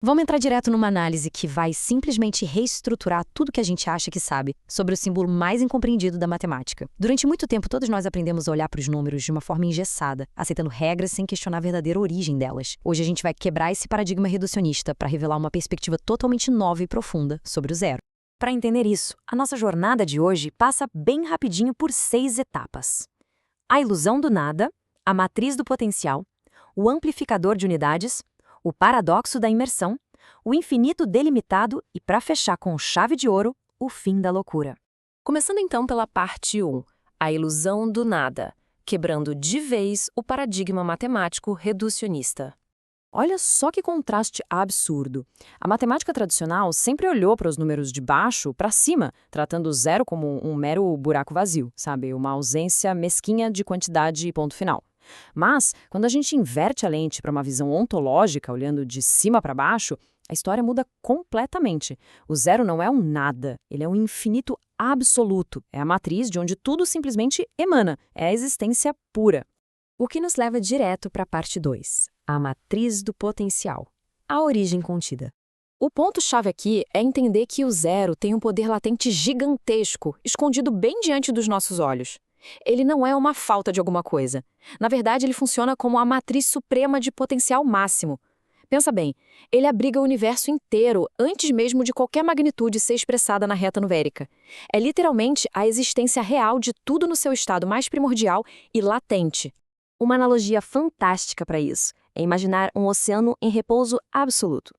Vamos entrar direto numa análise que vai simplesmente reestruturar tudo que a gente acha que sabe sobre o símbolo mais incompreendido da matemática. Durante muito tempo, todos nós aprendemos a olhar para os números de uma forma engessada, aceitando regras sem questionar a verdadeira origem delas. Hoje a gente vai quebrar esse paradigma reducionista para revelar uma perspectiva totalmente nova e profunda sobre o zero. Para entender isso, a nossa jornada de hoje passa bem rapidinho por 6 etapas. A ilusão do nada, a matriz do potencial, o amplificador de unidades, o paradoxo da imersão, o infinito delimitado e, para fechar com chave de ouro, o fim da loucura. Começando então pela parte 1, a ilusão do nada, quebrando de vez o paradigma matemático reducionista. Olha só que contraste absurdo. A matemática tradicional sempre olhou para os números de baixo para cima, tratando o zero como um mero buraco vazio, sabe? Uma ausência mesquinha de quantidade e ponto final. Mas, quando a gente inverte a lente para uma visão ontológica, olhando de cima para baixo, a história muda completamente. O zero não é um nada, ele é um infinito absoluto. É a matriz de onde tudo simplesmente emana, é a existência pura. O que nos leva direto para a parte 2, a matriz do potencial, a origem contida. O ponto-chave aqui é entender que o zero tem um poder latente gigantesco, escondido bem diante dos nossos olhos. Ele não é uma falta de alguma coisa. Na verdade, ele funciona como a matriz suprema de potencial máximo. Pensa bem, ele abriga o universo inteiro antes mesmo de qualquer magnitude ser expressada na reta numérica. É literalmente a existência real de tudo no seu estado mais primordial e latente. Uma analogia fantástica para isso é imaginar um oceano em repouso absoluto.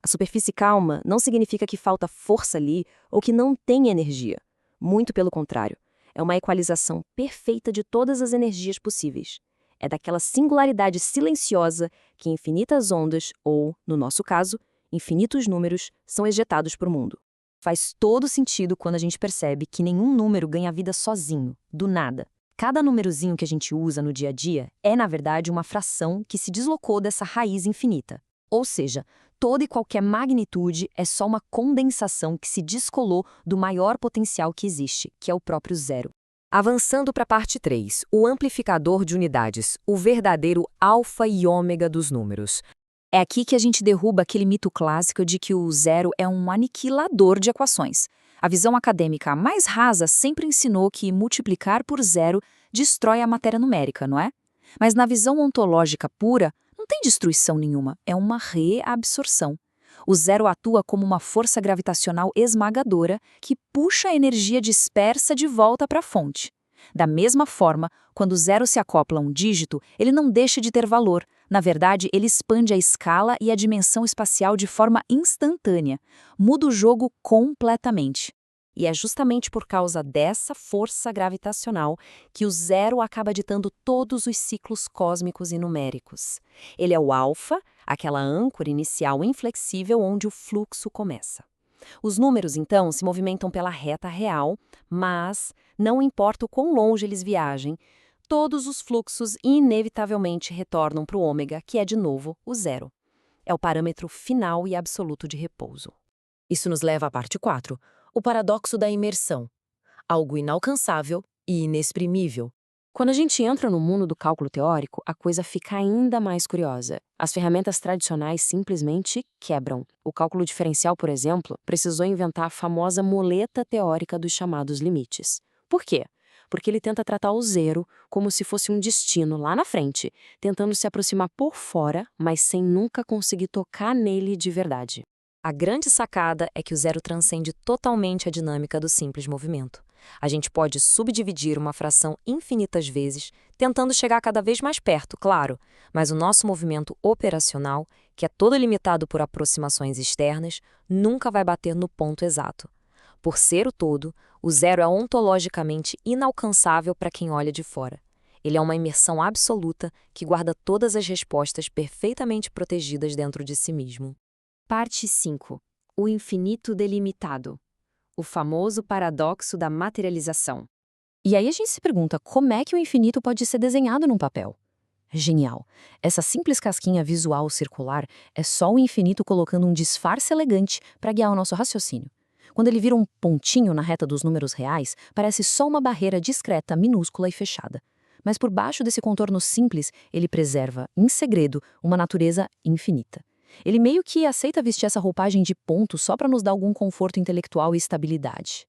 A superfície calma não significa que falta força ali ou que não tem energia. Muito pelo contrário. É uma equalização perfeita de todas as energias possíveis. É daquela singularidade silenciosa que infinitas ondas, ou, no nosso caso, infinitos números, são ejetados para o mundo. Faz todo sentido quando a gente percebe que nenhum número ganha vida sozinho, do nada. Cada númerozinho que a gente usa no dia a dia é, na verdade, uma fração que se deslocou dessa raiz infinita. Ou seja, toda e qualquer magnitude é só uma condensação que se descolou do maior potencial que existe, que é o próprio zero. Avançando para a parte 3, o amplificador de unidades, o verdadeiro alfa e ômega dos números. É aqui que a gente derruba aquele mito clássico de que o zero é um aniquilador de equações. A visão acadêmica mais rasa sempre ensinou que multiplicar por zero destrói a matéria numérica, não é? Mas na visão ontológica pura, não tem destruição nenhuma, é uma reabsorção. O zero atua como uma força gravitacional esmagadora que puxa a energia dispersa de volta para a fonte. Da mesma forma, quando o zero se acopla a um dígito, ele não deixa de ter valor. Na verdade, ele expande a escala e a dimensão espacial de forma instantânea. Muda o jogo completamente. E é justamente por causa dessa força gravitacional que o zero acaba ditando todos os ciclos cósmicos e numéricos. Ele é o alfa, aquela âncora inicial inflexível onde o fluxo começa. Os números, então, se movimentam pela reta real, mas, não importa o quão longe eles viajem, todos os fluxos inevitavelmente retornam para o ômega, que é, de novo, o zero. É o parâmetro final e absoluto de repouso. Isso nos leva à parte 4. O paradoxo da imersão, algo inalcançável e inexprimível. Quando a gente entra no mundo do cálculo teórico, a coisa fica ainda mais curiosa. As ferramentas tradicionais simplesmente quebram. O cálculo diferencial, por exemplo, precisou inventar a famosa muleta teórica dos chamados limites. Por quê? Porque ele tenta tratar o zero como se fosse um destino lá na frente, tentando se aproximar por fora, mas sem nunca conseguir tocar nele de verdade. A grande sacada é que o zero transcende totalmente a dinâmica do simples movimento. A gente pode subdividir uma fração infinitas vezes, tentando chegar cada vez mais perto, claro, mas o nosso movimento operacional, que é todo limitado por aproximações externas, nunca vai bater no ponto exato. Por ser o todo, o zero é ontologicamente inalcançável para quem olha de fora. Ele é uma imersão absoluta que guarda todas as respostas perfeitamente protegidas dentro de si mesmo. Parte 5. O infinito delimitado. O famoso paradoxo da materialização. E aí a gente se pergunta como é que o infinito pode ser desenhado num papel? Genial! Essa simples casquinha visual circular é só o infinito colocando um disfarce elegante para guiar o nosso raciocínio. Quando ele vira um pontinho na reta dos números reais, parece só uma barreira discreta, minúscula e fechada. Mas por baixo desse contorno simples, ele preserva, em segredo, uma natureza infinita. Ele meio que aceita vestir essa roupagem de ponto só para nos dar algum conforto intelectual e estabilidade.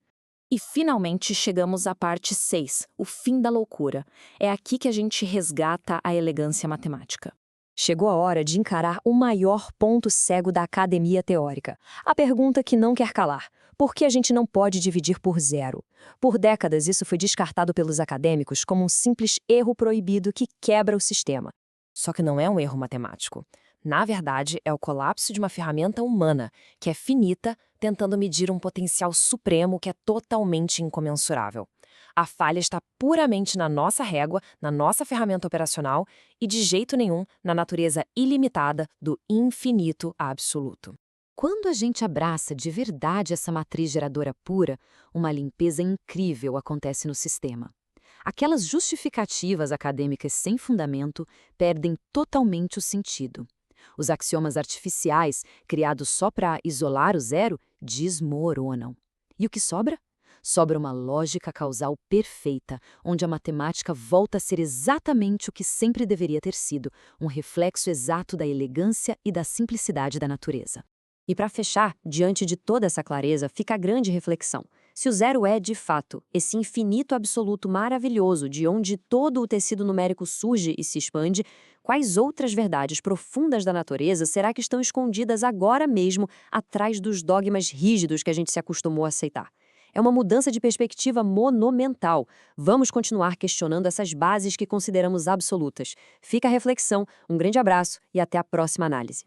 E finalmente chegamos à parte 6, o fim da loucura. É aqui que a gente resgata a elegância matemática. Chegou a hora de encarar o maior ponto cego da academia teórica. A pergunta que não quer calar. Por que a gente não pode dividir por zero? Por décadas, isso foi descartado pelos acadêmicos como um simples erro proibido que quebra o sistema. Só que não é um erro matemático. Na verdade, é o colapso de uma ferramenta humana, que é finita, tentando medir um potencial supremo que é totalmente incomensurável. A falha está puramente na nossa régua, na nossa ferramenta operacional e, de jeito nenhum, na natureza ilimitada do infinito absoluto. Quando a gente abraça de verdade essa matriz geradora pura, uma limpeza incrível acontece no sistema. Aquelas justificativas acadêmicas sem fundamento perdem totalmente o sentido. Os axiomas artificiais, criados só para isolar o zero, desmoronam. E o que sobra? Sobra uma lógica causal perfeita, onde a matemática volta a ser exatamente o que sempre deveria ter sido, um reflexo exato da elegância e da simplicidade da natureza. E para fechar, diante de toda essa clareza, fica a grande reflexão. Se o zero é, de fato, esse infinito absoluto maravilhoso de onde todo o tecido numérico surge e se expande, quais outras verdades profundas da natureza será que estão escondidas agora mesmo atrás dos dogmas rígidos que a gente se acostumou a aceitar? É uma mudança de perspectiva monumental. Vamos continuar questionando essas bases que consideramos absolutas. Fica a reflexão, um grande abraço e até a próxima análise.